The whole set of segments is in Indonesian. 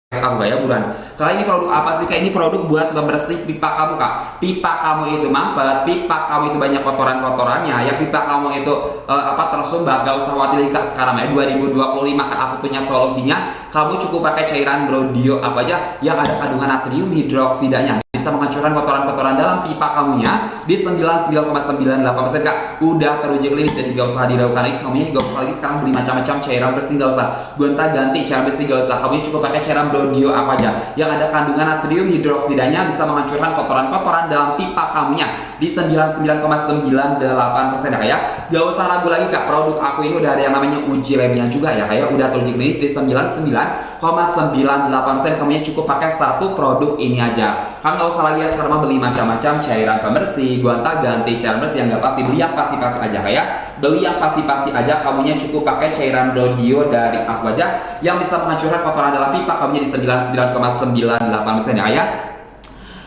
Kamu gak ya buruan. Kak, ini produk apa sih kak? Ini produk buat membersih pipa kamu kak. Pipa kamu itu mampet, pipa kamu itu banyak kotoran-kotorannya ya, pipa kamu itu tersumbat. Gak usah khawatir lagi kak, sekarang ya 2025 kak, aku punya solusinya. Kamu cukup pakai cairan Brodio apa aja yang ada kandungan natrium hidroksidanya, bisa menghancurkan kotoran-kotoran dalam pipa kamunya di 99,98% kak. Udah teruji klinis, jadi gak usah diragukan lagi. Kamunya gak usah lagi sekarang beli macam-macam cairan bersih, gak usah gonta-ganti cairan bersih, gak usah. Kamunya cukup pakai cairan Brodio apa aja yang ada kandungan natrium hidroksidanya, bisa menghancurkan kotoran-kotoran dalam pipa kamunya di 99,98% ya kak ya. Gak usah ragu lagi kak, produk aku ini udah ada yang namanya uji labnya juga ya kak ya. Udah teruji klinis di 99,98%. Kamunya cukup pakai satu produk ini aja. Kamu gak usah lagi ya sekarang beli macam-macam cairan pembersih, gonta-ganti cairan bersih yang gak pasti. Beli yang pasti-pasti aja kayak beli yang pasti-pasti aja. Kamunya cukup pakai cairan Brodio dari aku aja yang bisa menghancurkan kotoran dalam pipa kamunya di 99,98% ya kayak.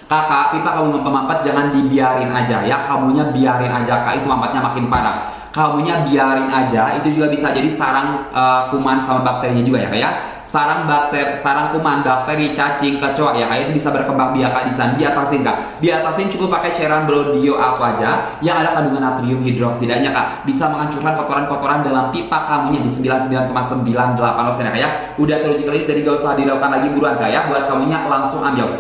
Kakak, pipa kamu mampet jangan dibiarin aja ya. Kamunya biarin aja kak, itu mampetnya makin parah. Kamunya biarin aja, itu juga bisa jadi sarang kuman sama bakterinya juga ya kayak. Sarang kuman, bakteri, cacing, kecoa ya kayak, itu bisa berkembang biak kak di sana. Diatasin kak, diatasin cukup pakai cairan Brodio aku aja yang ada kandungan natrium hidroksidanya kak, bisa menghancurkan kotoran-kotoran dalam pipa kamunya di 99,98% ya kayak. Udah teruji klinis, jadi gak usah dilakukan lagi, buruan kak ya. Buat kamunya langsung ambil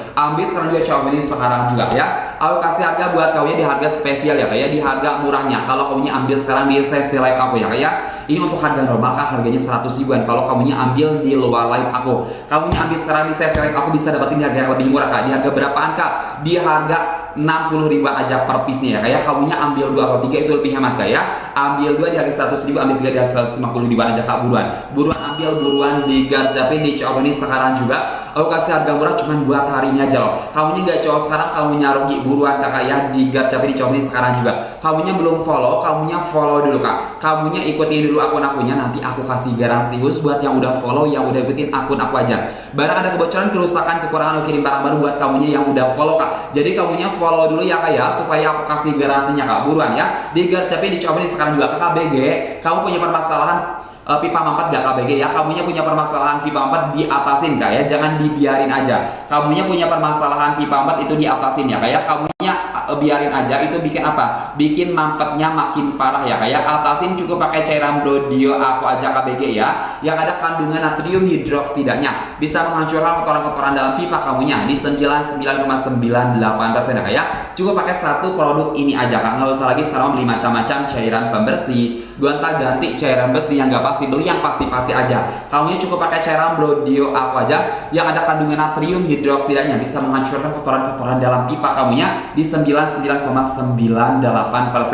sekarang juga, coba ini sekarang juga ya. Aku kasih harga buat kamunya di harga spesial ya kayak, di harga murahnya. Kalau kamunya ambil sekarang di sesi live aku ya kayak, ini untuk harga normal kak, harganya 100 ribuan. Kalau kamunya ambil di luar live aku, kamunya ambil sekarang di sesi live aku, bisa dapetin di harga yang lebih murah kak. Di harga berapaan kak? Di harga 60 ribuan aja per piece nya ya kayak. Kamunya ambil 2 atau 3 itu lebih hemat kak ya. Ambil 2 di harga 100 ribu, ambil 3 di harga 150 ribuan aja kak. Buruan ambil, buruan digarjapin di Cok ini sekarang juga. Aku kasih harga murah cuman buat hari ini aja loh. Kamunya gak cowok sekarang, kamunya rugi. Buruan kakak ya, digarjapin di Cok ini sekarang juga. Kamunya belum follow, kamunya follow dulu kak. Kamunya ikutin dulu akun-akunnya, nanti aku kasih garansi khusus buat yang udah follow, yang udah ikutin akun aku aja. Barang ada kebocoran, kerusakan, kekurangan, aku kirim barang baru buat kamunya yang udah follow kak. Jadi kamunya follow dulu ya kak ya, supaya aku kasih garansinya kak. Buruan ya, digarjapin di Cok ini sekarang juga. Kakak BG, kamu punya permasalahan pipa mampet gak KBG ya? Kamunya punya permasalahan pipa mampet, diatasin kak ya, jangan dibiarin aja. Kamunya punya permasalahan pipa mampet, itu diatasin ya kak ya. Kamunya biarin aja, itu bikin apa? Bikin mampetnya makin parah ya kayak. Atasin cukup pakai cairan Brodio aku aja KBG ya, yang ada kandungan natrium hidroksidanya, bisa menghancurkan kotoran-kotoran dalam pipa kamunya di 99,98% ya kayak. Cukup pakai satu produk ini aja kak, nggak usah lagi sekarang beli macam-macam cairan pembersih, gonta-ganti cairan bersih yang nggak pasti. Beli yang pasti-pasti aja. Kamunya cukup pakai cairan Brodio aku aja yang ada kandungan natrium hidroksidanya, bisa menghancurkan kotoran-kotoran dalam pipa kamunya di 99,98%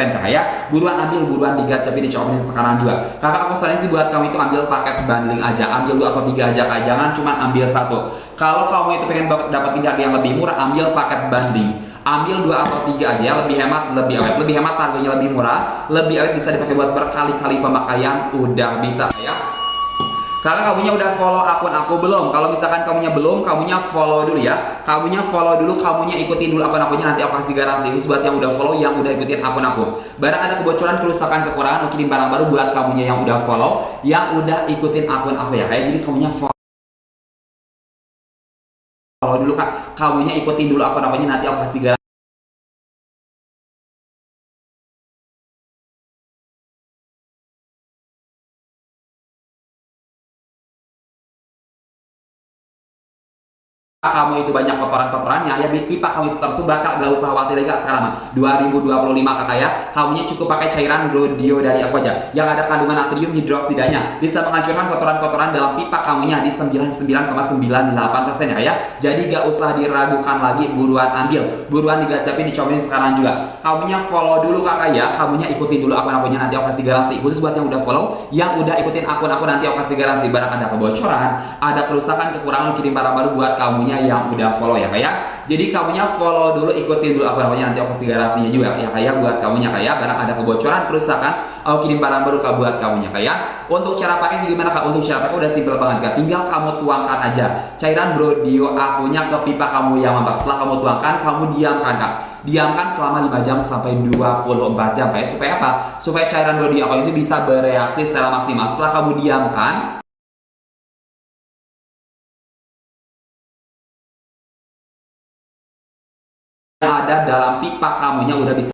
kak ya. Buruan ambil, buruan digarcapin di Cok ini sekarang juga. Kakak aku saranin sih buat kamu itu ambil paket bundling aja, ambil 2 atau 3 aja kak, jangan cuma ambil satu. Kalau kamu itu pengen dapetin harga yang lebih murah, ambil paket bundling. Ambil 2 atau 3 aja ya, lebih hemat, lebih awet. Lebih hemat, harganya lebih murah, lebih awet, bisa dipakai buat berkali-kali pemakaian, udah bisa ya. Kakak kamunya udah follow akun aku belum? Kalau misalkan kamunya belum, kamunya follow dulu ya. Kamunya follow dulu, kamunya ikutin dulu akun akunya, nanti aku kasih garansi khusus buat yang udah follow, yang udah ikutin akun aku. Barang ada kebocoran, kerusakan, kekurangan, aku kirim barang baru buat kamunya yang udah follow, yang udah ikutin akun aku ya. Kayak jadi kamunya follow dulu kak. Kamunya ikutin dulu akun akunya, nanti aku kasih garansi. Kamu itu banyak kotoran-kotorannya ya, pipa kamu itu tersumbat kak, gak usah khawatir lagi kak. Sekarang 2025 kakak ya, kamunya cukup pakai cairan Brodio dari aku aja yang ada kandungan natrium hidroksidanya, bisa menghancurkan kotoran-kotoran dalam pipa kamunya di 99,98% ya. Jadi gak usah diragukan lagi, buruan ambil, buruan digacapin di Cok ini sekarang juga. Kamunya follow dulu kakak ya, kamunya ikutin dulu akun-akunnya, nanti aku kasih garansi khusus buat yang udah follow, yang udah ikutin akun aku, nanti aku kasih garansi. Barang ada kebocoran, ada kerusakan, kekurangan, kirim barang baru buat kamunya yang udah follow ya kayak. Jadi kamunya follow dulu, ikutin dulu akun akunya, nanti aku kasih garansinya juga ya kayak buat kamunya kayak. Barang ada kebocoran, kerusakan, aku kirim barang baru kak buat kamunya kayak. Untuk cara pakai gimana kak? Untuk cara pakai udah simple banget kak, tinggal kamu tuangkan aja cairan Brodio akunya ke pipa kamu yang mampet. Setelah kamu tuangkan, kamu diamkan kak, diamkan selama 5 jam sampai 24 jam kayak. Supaya apa? Supaya cairan Brodio aku itu bisa bereaksi secara maksimal. Setelah kamu diamkan, ada dalam pipa kamunya udah bisa.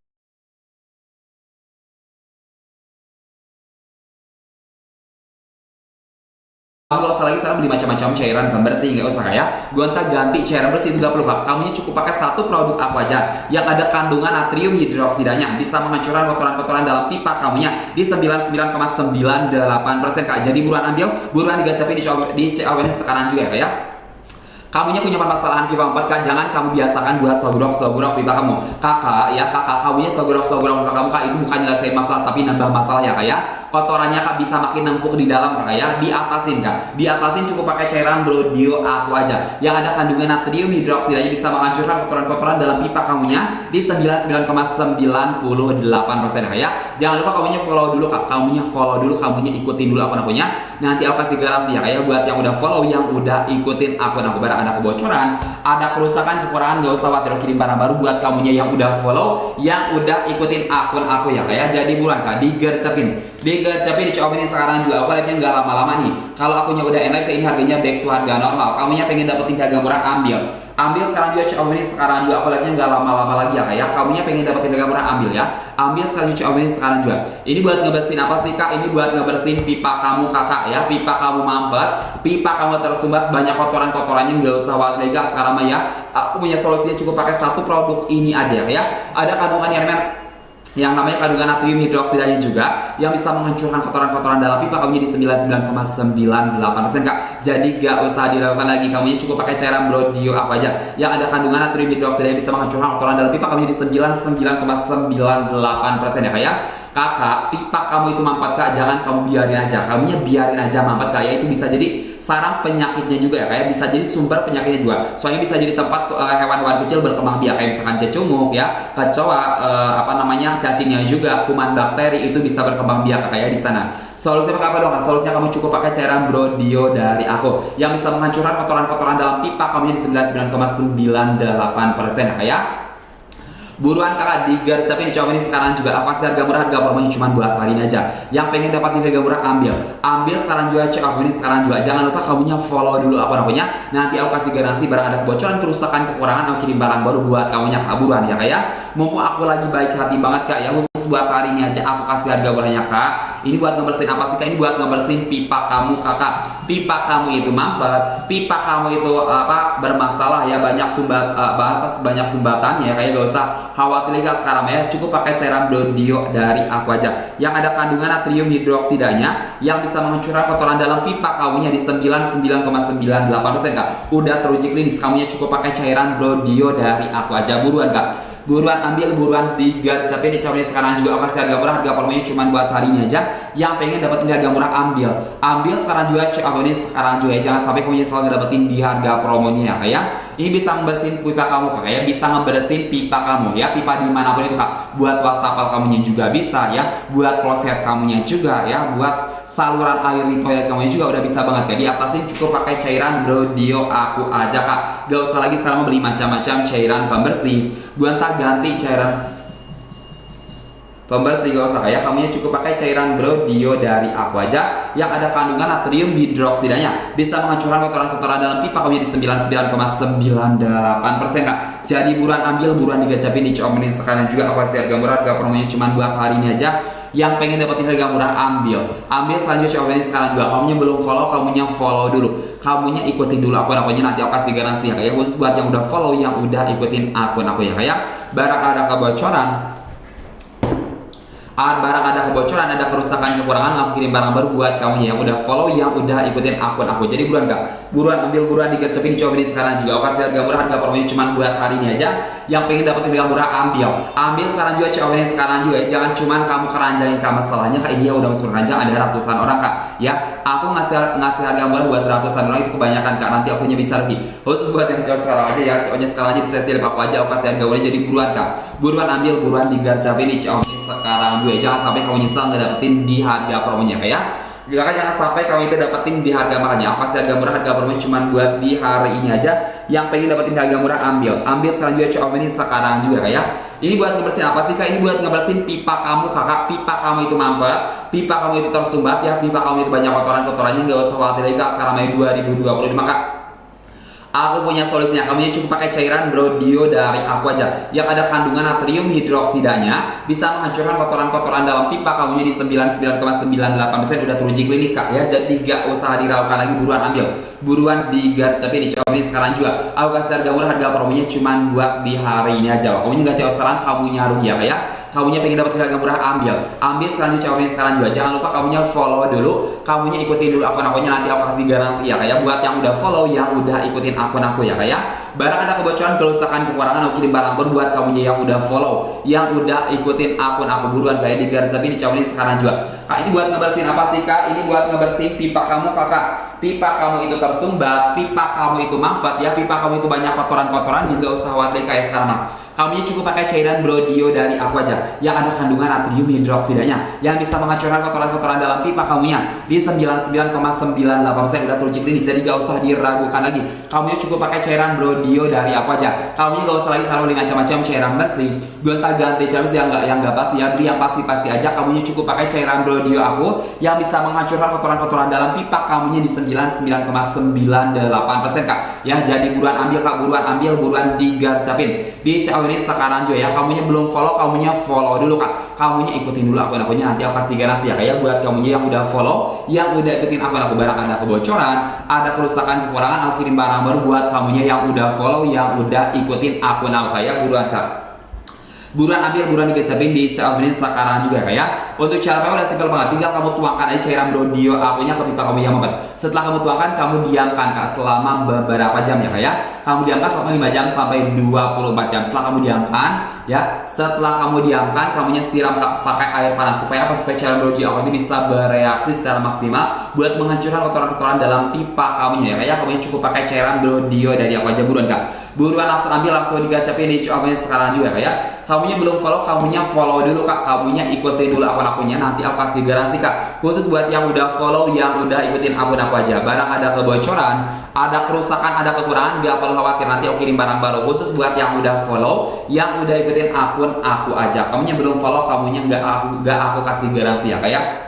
Kamu gak usah lagi sekarang beli macam-macam cairan pembersih, nggak usah ya. Gonta-ganti cairan bersih itu gak perlu kak. Kamunya cukup pakai satu produk aku aja yang ada kandungan natrium hidroksidanya, bisa menghancurkan kotoran-kotoran dalam pipa kamunya di 99,98% kak. Jadi buruan ambil, buruan digacapin di COWN sekarang juga ya. Kamunya punya permasalahan pipa 4 kak, jangan kamu biasakan buat sogorok pipa kamu. Kakak ya, kakak kamunya sogorok pipa kamu kak, itu bukan nyelesain masalah tapi nambah masalah ya kak ya. Kotorannya kak bisa makin numpuk di dalam kak ya, diatasin kak, diatasin cukup pakai cairan Brodio aku aja yang ada kandungan natrium hidroksidanya, bisa menghancurkan kotoran-kotoran dalam pipa kamunya di 99,98% kak ya. Jangan lupa kamunya follow dulu kak, kamunya ikutin dulu akun-akunnya. Nanti aku kasih garansi ya kak ya, buat yang udah follow, yang udah ikutin akun aku, barang ada kebocoran, ada kerusakan, kekurangan, gak usah khawatir, kirim barang baru buat kamunya yang udah follow, yang udah ikutin akun aku ya kak ya. Jadi buruan kak, digercepin dicobain sekarang juga. Aku live-nya nggak lama-lama nih. Kalau akunya udah enak, ini harganya back to harga normal. Kamunya pengen dapetin harga murah, ambil sekarang juga, cobain sekarang juga. Aku live-nya nggak lama-lama lagi ya kak ya. Kamunya pengen dapetin harga murah, ambil ya. Ambil sekarang juga, cobain sekarang juga. Ini buat ngebersihin apa sih kak? Ini buat ngebersihin pipa kamu kakak ya. Pipa kamu mampet, pipa kamu tersumbat banyak kotoran-kotorannya, nggak usah khawatir kak. Sekarang mah ya, aku punya solusinya, cukup pakai satu produk ini aja ya. Ada kandungan yang namanya kandungan natrium hidroksidanya juga, yang bisa menghancurkan kotoran-kotoran dalam pipa kamunya di 99,98% kak. Jadi gak usah diragukan lagi, kamunya cukup pakai cairan Brodio aku aja yang ada kandungan natrium hidroksidanya, bisa menghancurkan kotoran dalam pipa kamunya di 99,98% ya kak ya. Kakak, pipa kamu itu mampet kak, jangan kamu biarin aja, kamunya biarin aja mampet kak ya. Itu bisa jadi sarang penyakitnya juga ya kayak, bisa jadi sumber penyakitnya juga. Soalnya bisa jadi tempat hewan-hewan kecil berkembang biak, kayak misalkan cecunguk ya, kecoa, cacingnya juga, kuman bakteri itu bisa berkembang biak kayak di sana. Solusinya apa dong? Solusinya kamu cukup pakai cairan Brodio dari aku yang bisa menghancurkan kotoran-kotoran dalam pipa kamunya di 99,98% ya kayak. Buruan kakak, digercepin dicobain sekarang juga. Aku kasih harga murah, harga promonya cuma buat hari ini aja. Yang pengen dapatin harga murah, ambil sekarang juga, cek aku ini sekarang juga. Jangan lupa kamunya follow dulu akun-akunnya. Nanti aku kasih garansi barang ada kebocoran, kerusakan, kekurangan, aku kirim barang baru buat kamunya kak. Buruan ya kak ya. Mumpung aku lagi baik hati banget kak ya, khusus buat hari ini aja aku kasih harga murahnya kak. Ini buat ngebersihin apa sih kak? Ini buat ngebersihin pipa kamu kakak. Pipa kamu itu mampet, pipa kamu itu bermasalah ya, banyak sumbatan ya kayak, gak usah khawatir kak sekarang ya. Cukup pakai cairan Brodio dari aku aja yang ada kandungan natrium hidroksidanya, yang bisa menghancurkan kotoran dalam pipa kamunya di 99,98% kak. Udah teruji klinis, kamunya cukup pakai cairan Brodio dari aku aja. Buruan kak, buruan ambil, buruan digercepin dicobain sekarang juga. Aku kasih harga murah, harga promonya cuma buat hari ini aja. Yang pengen dapetin harga murah, ambil sekarang juga, cek ini sekarang juga ya. Jangan sampai kamu selalu dapetin di harga promonya ya kayak. Ini bisa ngebersihin pipa kamu kak ya, bisa ngebersihin pipa kamu ya, pipa dimanapun itu kak. Buat wastafel kamunya juga bisa ya, buat kloset kamunya juga ya, buat saluran air di toilet kamunya juga udah bisa banget ya. Diatasin cukup pakai cairan Brodio aku aja kak. Gak usah lagi sekarang beli macam-macam cairan pembersih, ganti cairan pembersih, gak usah ya. Kamunya cukup pakai cairan Brodio dari aku aja yang ada kandungan natrium hidroksidanya, bisa menghancurkan kotoran-kotoran dalam pipa kamunya di 99,98% kak. Jadi buruan ambil, buruan digacapin dicobain sekarang juga. Aku kasih harga murah, harga promonya cuma buat hari ini aja. Yang pengen dapetin harga murah, ambil selanjutnya cobain sekarang juga. Kamunya belum follow, kamunya follow dulu, kamunya ikutin dulu akun-akunnya. Nanti aku kasih garansi ya kayak, khusus buat yang udah follow, yang udah ikutin akun aku ya kayak. Barang ada kebocoran, ada kerusakan, kekurangan, aku kirim barang baru buat kamu yang udah follow, yang udah ikutin akun aku. Jadi buruan kak, buruan ambil, buruan digercepin dicobain sekarang juga. Aku kasih harga murah, harga promonya cuma buat hari ini aja. Yang pengen dapetin harga murah, ambil sekarang juga, cobain sekarang juga ya. Jangan cuman kamu keranjangin kak, masalahnya kak ini ya udah masuk keranjang ada ratusan orang kak ya. Aku ngasih harga murah buat ratusan orang itu kebanyakan kak, nanti akunya bisa lebih. Khusus buat yang sekarang aja ya, cowoknya sekarang aja di sesi aku aja, aku kasih harga murah. Jadi buruan kak, buruan ambil, buruan digercepin dicobain sekarang juga. Jangan sampai kamu nyesel nggak dapetin di harga promonya kayak. Jangan sampai kamu itu dapetin di harga mahalnya. Aku kasih harga murah, harga promonya cuma buat di hari ini aja. Yang pengen dapetin harga murah, ambil sekarang juga, cobain sekarang juga kayak. Ini buat ngebersihin apa sih kak? Ini buat ngebersihin pipa kamu kakak. Pipa kamu itu mampet, pipa kamu itu tersumbat ya, pipa kamu itu banyak kotorannya, nggak usah khawatir lagi kak. Sekarang Mei 2025 kak. Aku punya solusinya. Kamunya cukup pakai cairan Brodio dari aku aja yang ada kandungan natrium hidroksidanya, bisa menghancurkan kotoran-kotoran dalam pipa kamunya di 99,98% udah teruji klinis kak ya. Jadi gak usah diragukan lagi, buruan ambil, buruan digarcepin, dicobain sekarang juga. Aku kasih harga murah, harga promonya cuman buat di hari ini aja loh. Kamunya gak jauh sekarang, kamunya rugi ya kak ya. Kamunya pengen dapat harga murah, ambil sekarang juga, cobain sekarang juga. Jangan lupa kamunya follow dulu, kamunya ikutin dulu akun-akunnya, nanti aku kasih garansi ya kayak buat yang udah follow, yang udah ikutin akun aku ya kayak. Barang ada kebocoran, kerusakan, kekurangan, aku kirim barang baru buat kamunya yang udah follow, yang udah ikutin akun aku, buruan kayak digarcepin, dicobain sekarang juga. Kak, ini buat ngebersihin apa sih kak? Ini buat ngebersihin pipa kamu kakak. Pipa kamu itu tersumbat, pipa kamu itu mampet ya, pipa kamu itu banyak kotoran-kotoran, juga usah khawatir kayak sekarang. Kamunya cukup pakai cairan Brodio dari aku aja yang ada kandungan natrium hidroksidanya yang bisa menghancurkan kotoran-kotoran dalam pipa kamunya di 99,98% udah teruji klinis, jadi gak usah diragukan lagi. Kamunya cukup pakai cairan Brodio dari aku aja. Kamunya gak usah lagi selalu macam-macam cairan bersih, gonta-ganti cairan bersih yang gak pasti ya, beli yang pasti-pasti aja. Kamunya cukup pakai cairan Brodio aku yang bisa menghancurkan kotoran-kotoran dalam pipa kamunya di 99,98% kak ya. Jadi buruan ambil kak, buruan ambil, buruan digarcepin, ini sekarang juga ya. Kamunya belum follow, kamunya follow dulu kak. Kamunya ikutin dulu akun-akunnya, nanti aku kasih garansi ya kayak buat kamunya yang udah follow, yang udah ikutin akun aku. Barang ada kebocoran, ada kerusakan, kekurangan, aku kirim barang baru buat kamunya yang udah follow, yang udah ikutin akun aku kayak. Buruan kak, buruan ambil, buruan digarcepin di ini sekarang juga kayak. Untuk cara pakai udah simpel banget, tinggal kamu tuangkan aja cairan Brodio akunya ke pipa kamu yang mampet. Setelah kamu tuangkan, kamu diamkan kak selama beberapa jam ya kayak. Kamu diamkan selama 5 jam sampai 24 jam. Setelah kamu diamkan ya, setelah kamu diamkan, kamunya siram pakai air panas supaya apa? Supaya cairan Brodio aku itu bisa bereaksi secara maksimal buat menghancurkan kotoran-kotoran dalam pipa kamunya ya kayak. Kamunya cukup pakai cairan Brodio dari aku aja, buruan kak. Buruan langsung ambil, langsung digarcepin di cobain sekarang juga kayak. Kamunya belum follow, kamunya follow dulu kak. Kamunya ikutin dulu akun-akunnya, nanti aku kasih garansi kak. Khusus buat yang udah follow, yang udah ikutin akun aku aja. Barang ada kebocoran, ada kerusakan, ada kekurangan, gak perlu khawatir, nanti aku kirim barang baru. Khusus buat yang udah follow, yang udah ikutin akun aku aja. Kamunya belum follow, kamunya gak aku kasih garansi ya kayak.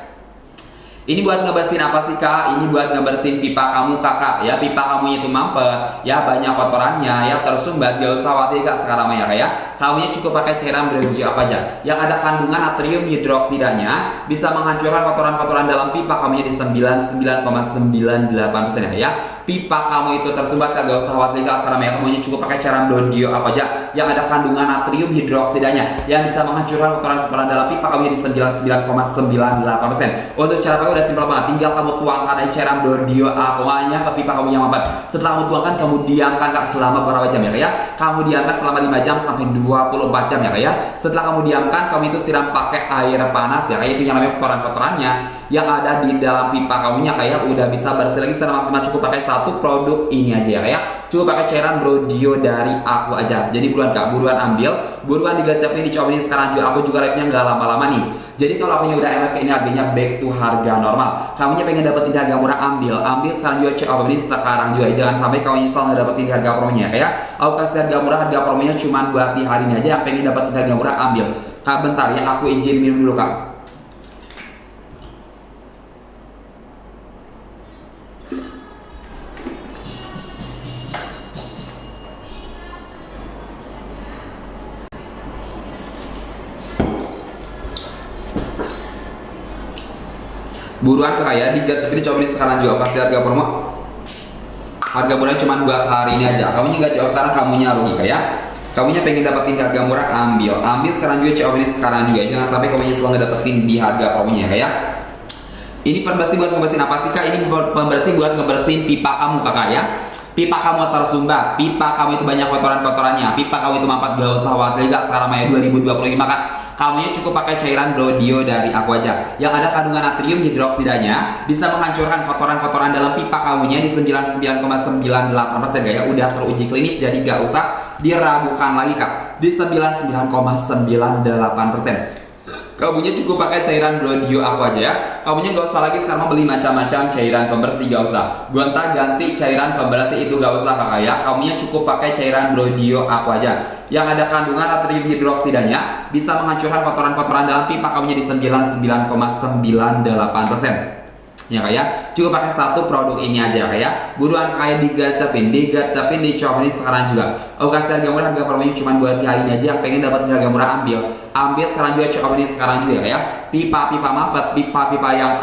Ini buat ngebersihin apa sih kak? Ini buat ngebersihin pipa kamu kakak ya. Pipa kamu itu mampet ya, banyak kotorannya ya, tersumbat. Gak usah khawatir kak sekarang ya kak ya. Kamunya cukup pakai cairan Brodio apa aja yang ada kandungan natrium hidroksidanya, bisa menghancurkan kotoran-kotoran dalam pipa kamunya di 99,98% ya. Pipa kamu itu tersumbat kak, gak usah khawatir kak sekarang ya. Kamunya cukup pakai cairan Brodio apa aja yang ada kandungan natrium hidroksidanya yang bisa menghancurkan kotoran-kotoran dalam pipa kamunya di 99,98%. Untuk cara pakai udah simpel banget, tinggal kamu tuangkan aja cairan Brodio aquanya ke pipa kamu yang mampet. Setelah kamu tuangkan, kamu diamkan kak selama berapa jam ya kak ya. Kamu diamkan selama 5 jam sampai 24 jam ya kak ya. Setelah kamu diamkan, kamu itu siram pakai air panas ya kayak. Itu yang namanya kotoran-kotorannya yang ada di dalam pipa kamunya kayak udah bisa bersih lagi secara maksimal. Cukup pakai satu produk ini aja ya kayak. Cukup pakai cairan Brodio dari aku aja. Jadi buruan kak, buruan ambil, buruan digarcepin, dicobain sekarang juga. Aku juga live-nya nggak lama-lama nih. Jadi kalau akunya udah enak, ini harganya back to harga normal. Kamunya pengen dapetin harga murah, ambil sekarang juga, cek ini sekarang juga. Jangan sampai kamu nyesal ngedapetin harga promonya kayak. Aku kasih harga murah, harga promonya cuma buat di hari ini aja. Yang pengen dapetin harga murah, ambil. Kak bentar ya, aku izin minum dulu kak. Buruan kak ya, digarcepin, cobain sekarang juga. Kasih harga promo, harga murah cuma buat hari ini aja. Kamunya gak jauh sekarang, kamunya rugi kak ya. Kamunya pengen dapetin harga murah, ambil sekarang juga, cobain sekarang juga. Jangan sampai kamunya selalu dapetin di harga promonya kak ya. Ini pembersih buat ngebersihin apa sih kak? Ini pembersih buat ngebersihin pipa kamu kakak ya. Pipa kamu tersumbat, pipa kamu itu banyak kotoran-kotorannya, pipa kamu itu mampet, gak usah khawatir kak. Sekarang Maya 2025 kak, kamunya cukup pakai cairan Brodio dari aku aja yang ada kandungan natrium hidroksidanya, bisa menghancurkan kotoran-kotoran dalam pipa kamunya di 99,98% ya. Udah teruji klinis, jadi gak usah diragukan lagi kak, di 99,98%. Kamunya cukup pakai cairan Brodio aku aja ya. Kamunya gak usah lagi sekarang beli macam-macam cairan pembersih, gak usah gonta ganti cairan pembersih, itu gak usah kakak ya. Kamunya cukup pakai cairan Brodio aku aja yang ada kandungan natrium hidroksidanya, bisa menghancurkan kotoran-kotoran dalam pipa kamunya di 99,98%. ya kayak cukup pakai satu produk ini aja kayak buruan kayak digercepin dicobain sekarang juga. Aku kasih harga murah, harga promonya cuma buat hari ini aja. Yang pengen dapat harga murah ambil sekarang juga, cobain sekarang juga kayak pipa mampet, pipa yang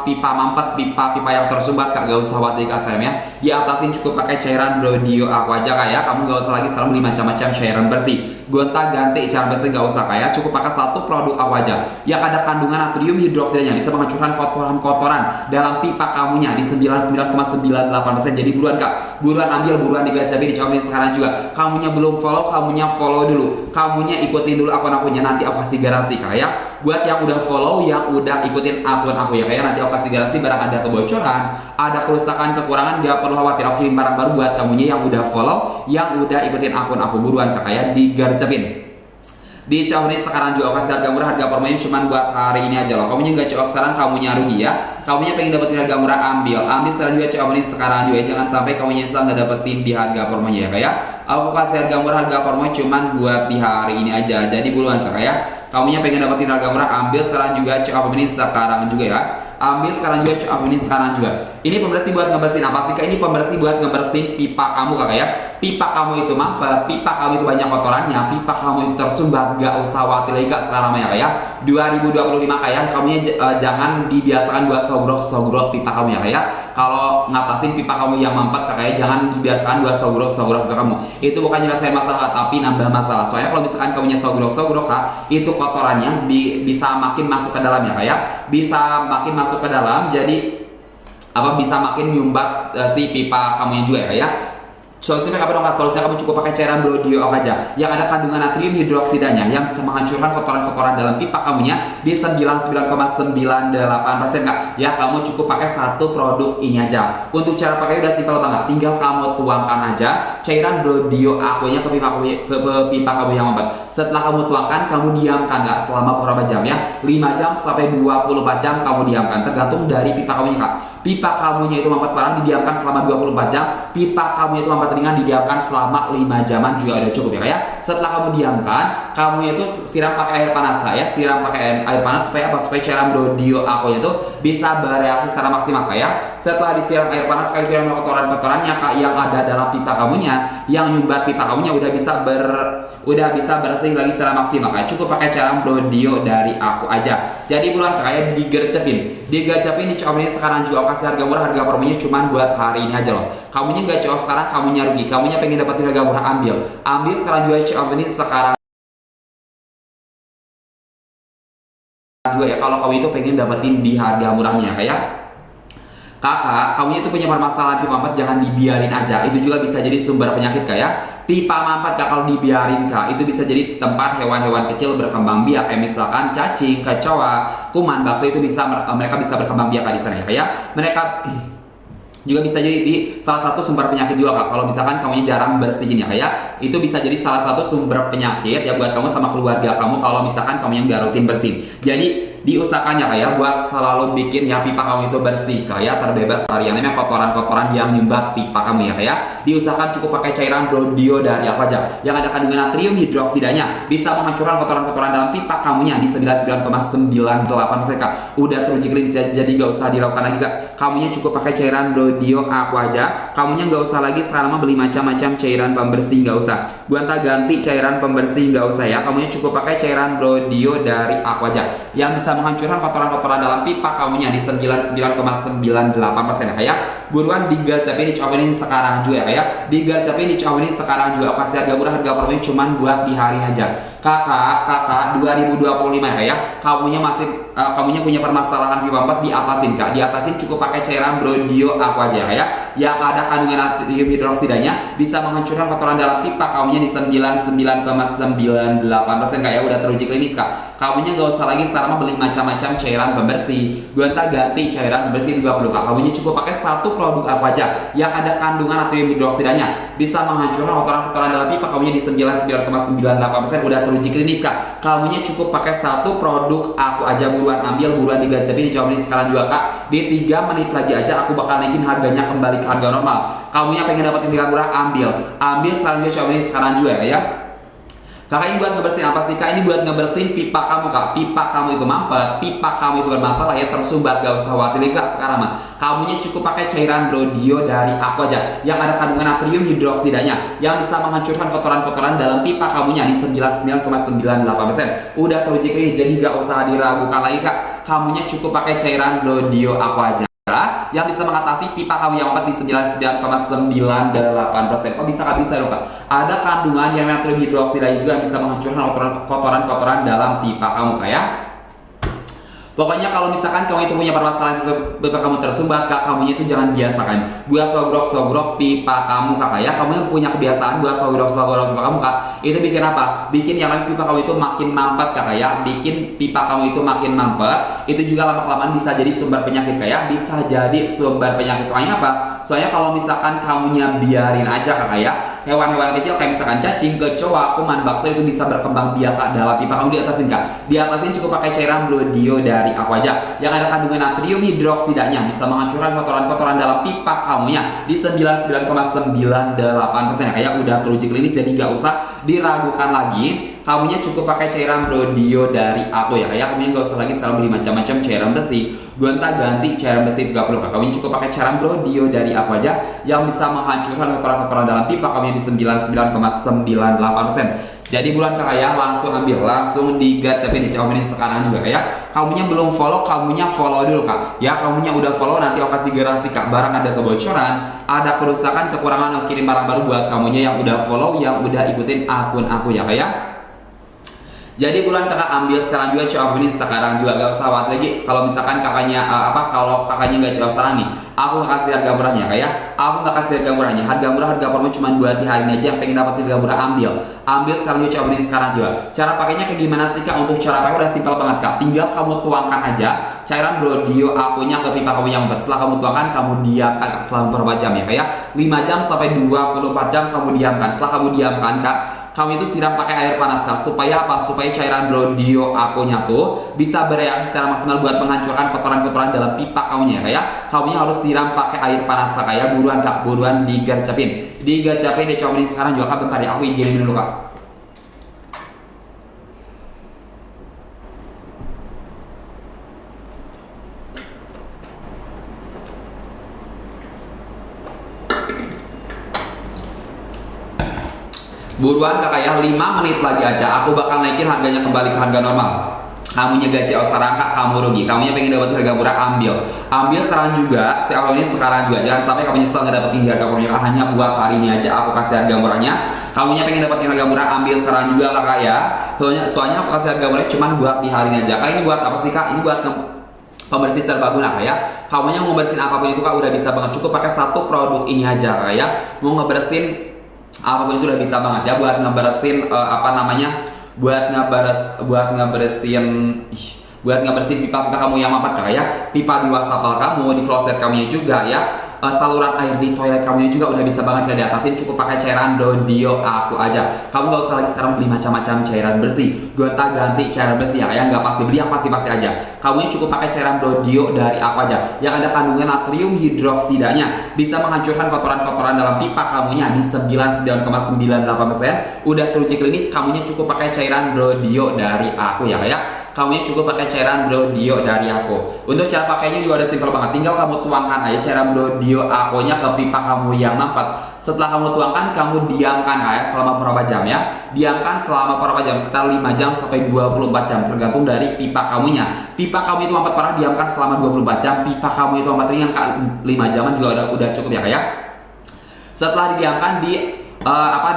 pipa mampet, pipa yang tersumbat Kak, gak usah khawatir Kak Sam ya. Di atasin cukup pakai cairan Brodio Aqua aja kayak, kamu gak usah lagi sekarang beli macam-macam cairan bersih gonta ganti cairan bersih, gak usah kayak, cukup pakai satu produk Aqua aja yang ada kandungan natrium hidroksidanya, bisa menghancurkan kotoran-kotoran dalam pipa kamunya di 99,98%. Jadi buruan Kak, buruan ambil, buruan digacapi, dicobain sekarang juga. Kamunya belum follow, kamunya follow dulu, kamunya ikutin dulu akun-akunnya, nanti aku kasih garansi kayak. Buat yang udah follow, yang udah ikutin akun aku ya kayak, nanti aku kasih garansi barang ada kebocoran, ada kerusakan, kekurangan, gak perlu khawatir, aku kirim barang baru buat kamunya yang udah follow, yang udah ikutin akun aku. Buruan Kak ya, digarcepin. Dicobain sekarang juga, kasih harga murah, harga promonya cuma buat hari ini aja loh. Kamunya nggak cocok sekarang, kamunya rugi ya. Kamunya pengen dapetin harga murah, ambil sekarang juga, cobain sekarang juga. Jangan sampai kamunya setelah nggak dapetin di harga promonya ya kayak. Aku kasih harga murah, harga promonya cuma buat di hari ini aja. Jadi buruan Kak ya. Kamunya pengen dapetin harga murah, ambil sekarang juga, cobain sekarang juga ya. Ambil sekarang juga, cobain sekarang juga. Ini pembersih buat ngebersihin apa sih Kak? Ini pembersih buat ngebersihin pipa kamu Kak ya. Pipa kamu itu mampet, pipa kamu itu banyak kotorannya, pipa kamu itu tersumbat, gak usah khawatir lagi Kak sekarang ya Kak ya. 2025 Kak ya, kamunya jangan dibiasakan buat sogrok pipa kamu ya Kak ya. Kalau ngatasin pipa kamu yang mampet Kak ya, jangan dibiasakan buat sogrok pipa kamu. Itu bukan nyelesain masalah, tapi nambah masalah. Soalnya kalau misalkan kamunya sogrok Kak, itu kotorannya bisa makin masuk ke dalam ya Kak ya. Bisa makin masuk ke dalam, jadi bisa makin nyumbat si pipa kamunya juga ya Kak ya. Solusinya apa dong Kak? Solusinya kamu cukup pakai cairan Brodio aja yang ada kandungan natrium hidroksidanya yang bisa menghancurkan kotoran-kotoran dalam pipa kamunya di 99,98% Kak. Ya, kamu cukup pakai satu produk ini aja. Untuk cara pakai udah simpel banget, tinggal kamu tuangkan aja cairan Brodio Aqua-nya ke pipa kamu yang mampet. Setelah kamu tuangkan, kamu diamkan Kak selama beberapa jam ya. 5 jam sampai 24 jam kamu diamkan, tergantung dari pipa kamunya Kak. Pipa kamunya itu mampet parah, didiamkan selama 24 jam. Pipa kamunya itu mampet ringan, didiamkan selama 5 jaman juga udah cukup ya kayak. Setelah kamu diamkan, kamu itu siram pakai air panas ya, siram pakai air panas supaya cairan Brodio Aqua itu bisa bereaksi secara maksimal kayak. Setelah disiram air panas, kayak siram kotoran-kotorannya Kak yang ada dalam pipa kamunya, yang nyumbat pipa kamunya udah bisa bersih lagi secara maksimal kayak. Cukup pakai cairan Brodio dari aku aja. Jadi buruan kayak digercepin, dicobain sekarang juga. Kasih harga murah, harga promonya cuma buat hari ini aja loh. Kamunya nggak cocok sekarang, kamunya rugi. Kamunya pengen dapetin harga murah, ambil sekarang juga, cobain sekarang juga ya. Kalau kamu itu pengen dapetin di harga murahnya kayak Kakak, kamunya itu punya permasalahan pipa mampet, jangan dibiarin aja. Itu juga bisa jadi sumber penyakit Kak ya. Pipa mampet Kak kalau dibiarin Kak, itu bisa jadi tempat hewan-hewan kecil berkembang biak, kayak misalkan cacing, kecoa, kuman, bakti, itu mereka bisa berkembang biak Kak di sana ya Kak ya. Mereka juga bisa jadi di salah satu sumber penyakit juga Kak. Kalau misalkan kamunya jarang bersihin ya Kak ya, itu bisa jadi salah satu sumber penyakit ya buat kamu sama keluarga kamu kalau misalkan kamu yang gak rutin bersihin. Jadi diusahakan ya Kak ya buat selalu bikin ya pipa kamu itu bersih Kak ya, terbebas dari yang namanya kotoran-kotoran yang nyumbat pipa kamu ya Kak ya. Diusahakan cukup pakai cairan Brodio dari aku aja yang ada kandungan natrium hidroksidanya, bisa menghancurkan kotoran-kotoran dalam pipa kamunya di 99,98% Kak. Udah teruji klinis, jadi gak usah dilakukan lagi Kak. Kamunya cukup pakai cairan Brodio aku aja. Kamunya gak usah lagi sekarang beli macam-macam cairan pembersih, gak usah. Gonta ganti cairan pembersih gak usah ya. Kamunya cukup pakai cairan Brodio dari aku aja yang bisa menghancurkan kotoran-kotoran dalam pipa kamunya di 99,98% ya kayak. Buruan digarcepin, dicobain sekarang juga ya kayak. Digarcepin, dicobain sekarang juga. Aku kasih harga murah, harga promonya cuma buat di hari aja. Kakak 2025 ya kayak. Kamunya punya permasalahan pipa mampet, diatasin Kak. Diatasin cukup pakai cairan Brodio aku aja ya kayak. Yang ada kandungan natrium hidroksidanya, bisa menghancurkan kotoran dalam pipa kamunya di 99,98% Kak ya. Udah teruji klinis Kak. Kamunya gak usah lagi sekarang beli macam-macam cairan pembersih, gonta ganti cairan pembersih itu gak perlu Kak. Kamunya cukup pakai satu produk aku aja yang ada kandungan natrium hidroksidanya, bisa menghancurkan kotoran-kotoran dalam pipa kamunya di 99,98%. Udah teruji klinis Kak. Kamunya cukup pakai satu produk aku aja. Buruan ambil, buruan digacepin, dicobain sekarang juga Kak. Di 3 menit lagi aja aku bakal naikin harganya kembali ke harga normal. Kamunya pengen dapetin harga murah, ambil sekarang juga, cobain sekarang juga ya. Kakak ini buat ngebersihin apa sih kak? Ini buat ngebersihin pipa kamu kak. Pipa kamu itu mampet, pipa kamu itu bermasalah ya, tersumbat, gak usah khawatir kak. Sekarang mah kamunya cukup pakai cairan Brodio dari aku aja yang ada kandungan natrium hidroksidanya yang bisa menghancurkan kotoran-kotoran dalam pipa kamunya di 99,98%. Udah teruji klinis, jadi gak usah diragukan lagi kak. Kamunya cukup pakai cairan Brodio aku aja yang bisa mengatasi pipa kamu yang mampet di 99,98%. Oh bisa kak, bisa dong kak. Ada kandungan yang natrium hidroksida juga yang bisa menghancurkan kotoran-kotoran dalam pipa kamu kak ya. Pokoknya kalau misalkan kamu itu punya permasalahan pipa kamu tersumbat kak, kamunya itu jangan biasakan buat sogrok-sogrok pipa kamu kakak ya. Kamu punya kebiasaan buat sogrok-sogrok pipa kamu kak, itu bikin apa? Bikin yang lain pipa kamu itu makin mampet kakak ya. Bikin pipa kamu itu makin mampet, itu juga lama-kelamaan bisa jadi sumber penyakit kak ya. Bisa jadi sumber penyakit. Soalnya apa? Soalnya kalau misalkan kamunya biarin aja kakak ya, hewan-hewan kecil kayak misalkan cacing, kecoa, kuman, bakteri itu bisa berkembang biak kak dalam pipa kamu. Diatasin kak, diatasin cukup pakai cairan Brodio dari aku aja yang ada kandungan natrium hidroksidanya, bisa menghancurkan kotoran-kotoran dalam pipa kamunya di 99,98% ya kayak. Udah teruji klinis, jadi gak usah diragukan lagi. Kamunya cukup pakai cairan Brodio dari aku ya kayak. Kamunya gak usah lagi selalu beli macam-macam cairan bersih, gonta-ganti cairan bersih gak perlu kak. Kamunya cukup pakai cairan Brodio dari aku aja yang bisa menghancurkan kotoran-kotoran dalam pipa kamunya di 99,98%. Jadi bulan kakak ya, langsung ambil, langsung digarcepin, dicobain sekarang juga kayak. Kamunya belum follow, kamunya follow dulu kak ya. Kamunya udah follow, nanti aku kasih garasi kak. Barang ada kebocoran, ada kerusakan, kekurangan, aku kirim barang baru buat kamunya yang udah follow, yang udah ikutin akun aku ya kayak. Jadi bulan kakak ambil sekarang juga, cobain sekarang juga, gak usah khawatir lagi. Kalau misalkan kakaknya kalau kakaknya nggak coba sekarang nih, aku nggak kasih harga murahnya kayak. Aku nggak kasih harga murahnya, harga promo cuma buat di hari ini aja. Yang pengen dapetin harga murah ambil sekarang juga, cobain sekarang juga. Cara pakainya kayak gimana sih kak? Untuk cara pakai udah simpel banget kak, tinggal kamu tuangkan aja cairan Brodio akunya ke pipa kamu yang empet. Setelah kamu tuangkan, kamu diamkan kak selama beberapa jam ya kayak 5 jam sampai 24 jam kamu diamkan. Setelah kamu diamkan kak, kamu itu siram pakai air panas kak. Supaya apa? Supaya cairan Brodio akunya tuh bisa bereaksi secara maksimal buat menghancurkan kotoran-kotoran dalam pipa kamunya ya. Kamunya harus siram pakai air panas kak ya. Buruan kak, buruan digarcepin, dicobain sekarang juga kak. Bentar ya, aku izinin dulu kak. Buruan kakak ya, 5 menit lagi aja aku bakal naikin harganya kembali ke harga normal. Kamunya gak CO sekarang kak, kamu rugi. Kamunya pengen dapat harga murah, ambil sekarang juga. CO ini sekarang juga, jangan sampai kamu nyesel nggak dapetin harga murah. Hanya buat hari ini aja aku kasih harga murahnya. Kamunya pengen dapetin harga murah, ambil sekarang juga kakak ya. Soalnya aku kasih harga murah cuman buat di hari ini aja kak. Ini buat apa sih kak? Ini buat pembersih serbaguna kak ya. Kamunya mau ngebersihin apapun itu kak udah bisa banget, cukup pakai satu produk ini aja kak ya. Mau ngebersihin apapun itu udah bisa banget ya, buat ngebersihin buat ngebersihin pipa-pipa kamu yang mampet kak ya. Pipa di wastafel kamu, di kloset kamu juga ya. Saluran air di toilet kamu juga udah bisa banget ya diatasin, cukup pakai cairan Brodio aku aja. Kamu gak usah lagi sekarang beli macam-macam cairan bersih, gonta-ganti cairan bersih ya kayak. Nggak pasti beli yang pasti aja. Kamunya cukup pakai cairan Brodio dari aku aja yang ada kandungan natrium hidroksidanya, bisa menghancurkan kotoran-kotoran dalam pipa kamunya di 99,98%. Udah teruji klinis. Kamunya cukup pakai cairan Brodio dari aku ya kayak. Kamunya cukup pakai cairan Brodio dari aku. Untuk cara pakainya juga udah simpel banget, tinggal kamu tuangkan aja cairan Brodio akunya ke pipa kamu yang mampet. Setelah kamu tuangkan, kamu diamkan kayak selama berapa jam ya. Diamkan selama berapa jam, sekitar 5 jam sampai 24 jam tergantung dari pipa kamunya. Pipa kamu itu mampet parah, diamkan selama 24 jam. Pipa kamu itu mampet ringan, 5 jaman juga udah cukup ya kayak. Setelah didiamkan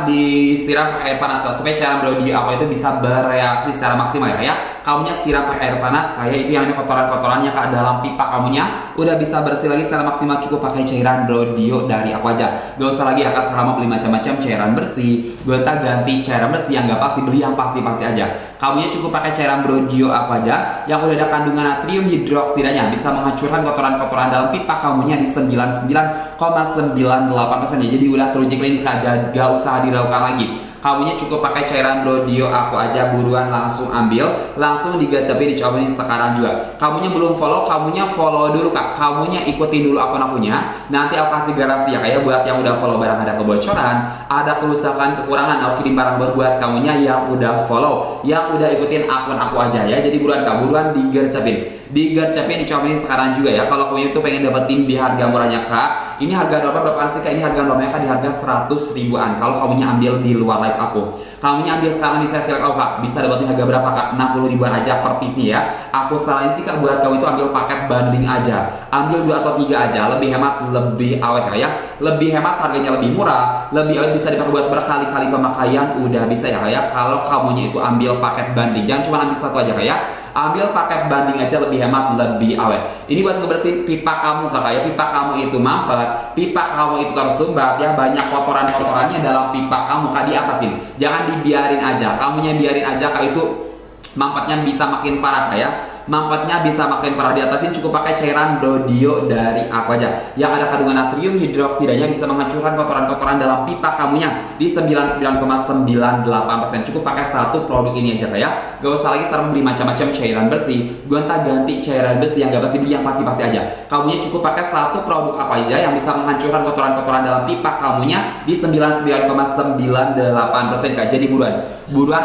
disiram pakai air panas supaya cairan Brodio aku itu bisa bereaksi secara maksimal ya kayak. Kamunya siram pakai air panas kayak, itu yang namanya kotoran-kotorannya kak dalam pipa kamunya udah bisa bersih lagi secara maksimal, cukup pakai cairan Brodio dari aku aja. Gak usah lagi ya kak selama beli macam-macam cairan bersih, gonta-ganti cairan bersih yang gak pasti, beli yang pasti aja. Kamunya cukup pakai cairan Brodio aku aja yang udah ada kandungan natrium hidroksidanya, bisa menghancurkan kotoran-kotoran dalam pipa kamunya di 99,98% ya. Jadi udah teruji klinis aja, gak usah diragukan lagi. Kamunya cukup pakai cairan Brodio aku aja, buruan langsung ambil, langsung digacapin di cowok ini sekarang juga. Kamunya belum follow, kamunya follow dulu kak. Kamunya ikutin dulu akun akunya. Nanti aku kasih garansi ya kayak buat yang udah follow barang ada kebocoran, ada kerusakan, kekurangan, aku kirim barang baru buat kamunya yang udah follow, yang udah ikutin akun aku aja ya. Jadi buruan kak, buruan digercapin di cowok ini sekarang juga ya. Kalau kamu itu pengen dapetin di harga murahnya kak, ini harga normal berapa sih kak? Ini harga normalnya kak di harga 100 ribuan. Kalau kamunya ambil di luar live aku, kamunya ambil sekarang di sesi aku kak, bisa dapetin harga berapa kak? 60 ribuan aja per piece ya. Aku saranin sih kak buat kamu itu ambil paket bundling aja, ambil 2 atau 3 aja, lebih hemat, lebih awet kak ya, lebih hemat, harganya lebih murah, lebih awet, bisa dipakai buat berkali-kali pemakaian, udah bisa ya kak ya. Kalau kamunya itu ambil paket bundling, jangan cuma ambil satu aja kak ya, ambil paket bundling aja, lebih hemat, lebih awet. Ini buat ngebersihin pipa kamu kak ya. Pipa kamu itu mampet, pipa kamu itu tersumbat ya, banyak kotoran-kotorannya dalam pipa kamu kak, diatasin, jangan dibiarin aja. Kamunya biarin aja kak, itu mampetnya bisa makin parah kak ya, mampetnya bisa makin parah. Diatasin cukup pakai cairan Rodio dari aku aja yang ada kandungan natrium hidroksidanya, bisa menghancurkan kotoran-kotoran dalam pipa kamunya di 99,98%. Cukup pakai satu produk ini aja kak ya, gak usah lagi sekarang beli macam-macam cairan bersih, gonta-ganti cairan bersih yang gak pasti beli, yang pasti-pasti aja. Kamunya cukup pakai satu produk aku aja yang bisa menghancurkan kotoran-kotoran dalam pipa kamunya di 99,98% kak. Jadi buruan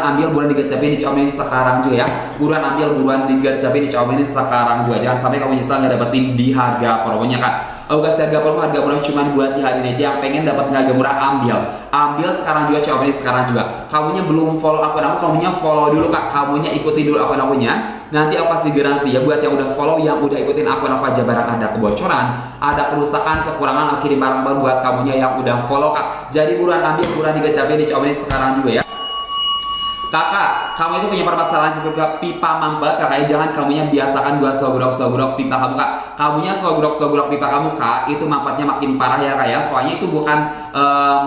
ambil, buruan digacapin di Xiaomi sekarang juga ya. Buruan ambil, buruan digacapin di Xiaomi sekarang juga. Jangan sampai kamu nyesal nggak dapetin di harga promonya kak. Aku kasih harga promo, harga murah cuma buat di hari ini aja. Yang pengen dapetin harga murah, ambil sekarang juga Xiaomi sekarang juga. Kamunya belum follow akun aku, kamunya follow dulu kak. Kamunya ikutin dulu akun akunya. Nanti aku kasih garansi ya buat yang udah follow, yang udah ikutin akun aku aja, barang ada kebocoran, ada kerusakan, kekurangan, aku kirim barang baru buat kamunya yang udah follow kak. Jadi buruan ambil, buruan digacapin di Xiaomi sekarang juga ya. Kakak, kamu itu punya permasalahan pipa mampet kakak, jangan kamunya biasakan gua sogrok-sogrok pipa kamu kak. Kamunya sogrok-sogrok pipa kamu kak, itu mampetnya makin parah ya kak ya. Soalnya itu bukan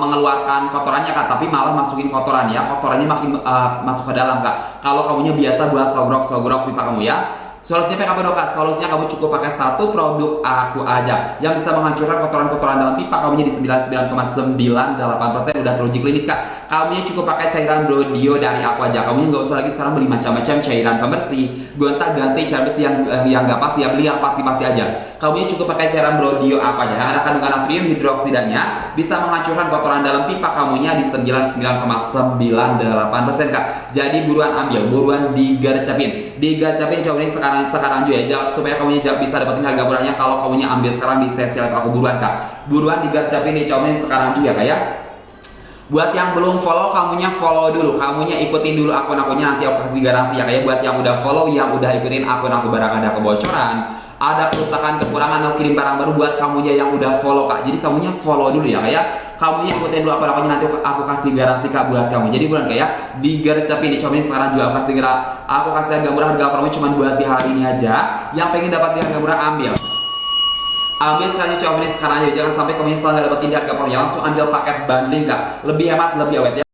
mengeluarkan kotorannya kak, tapi malah masukin kotoran ya. Kotorannya makin masuk ke dalam kak. Kalau kamunya biasa gua sogrok-sogrok pipa kamu ya. Solusinya kayak apa dong kak? Solusinya kamu cukup pakai satu produk aku aja yang bisa menghancurkan kotoran-kotoran dalam pipa kamunya di 99,98%. Udah teruji klinis kak. Kamunya cukup pakai cairan Rodio dari aku aja. Kamunya nggak usah lagi sekarang beli macam-macam cairan pembersih, gonta-ganti cairan bersih yang nggak pasti ya, beli yang pasti-pasti aja. Kamunya cukup pakai cairan Rodio aku aja yang ada kandungan natrium hidroksidanya, bisa menghancurkan kotoran dalam pipa kamunya di 99,98% kak. Jadi buruan ambil, buruan digacapin coba ini sekarang juga ya, supaya kamunya bisa dapetin harga murahnya. Kalau kamunya ambil sekarang di sesi live aku, buruan kak, buruan digacapin di coba ini sekarang juga kak ya. Buat yang belum follow, kamunya follow dulu, kamunya ikutin dulu akun akunya, nanti aku kasih garansi ya kayak. Buat yang udah follow, yang udah ikutin akun aku, barang ada kebocoran, ada kerusakan, kekurangan, aku kirim barang baru buat kamunya yang udah follow kak. Jadi kamunya follow dulu ya kayak, kamunya ikutin dulu akun akunya, nanti aku kasih garansi kak buat kamu. Jadi bukan kayak digercapin di Xiaomi sekarang juga, aku kasih harga murah, harga promo cuma buat di hari ini aja. Yang pengen dapat harga murah, ambil sekarang Xiaomi sekarang aja. Jangan sampai kamu nyesal nggak dapetin di harga promo. Langsung ambil paket bundling kak, lebih hemat, lebih awet ya.